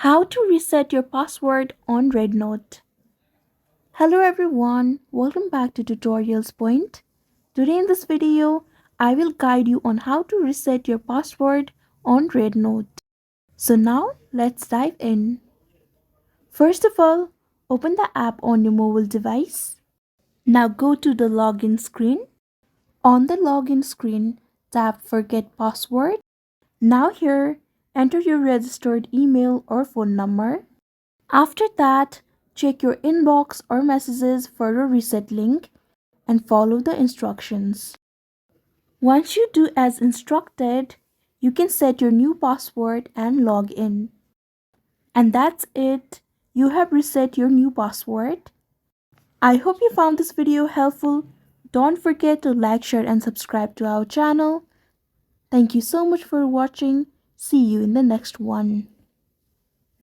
How to reset your password on REDnote. Hello everyone, welcome back to Tutorials Point. Today in this video, I will guide you on how to reset your password on REDnote. So now let's dive in. First of all, open the app on your mobile device. Now go to the login screen. On the login screen, tap Forget Password. Now here, enter your registered email or phone number. After that, check your inbox or messages for a reset link and follow the instructions. Once you do as instructed, you can set your new password and log in. And that's it. You have reset your new password. I hope you found this video helpful. Don't forget to like, share and subscribe to our channel. Thank you so much for watching. See you in the next one.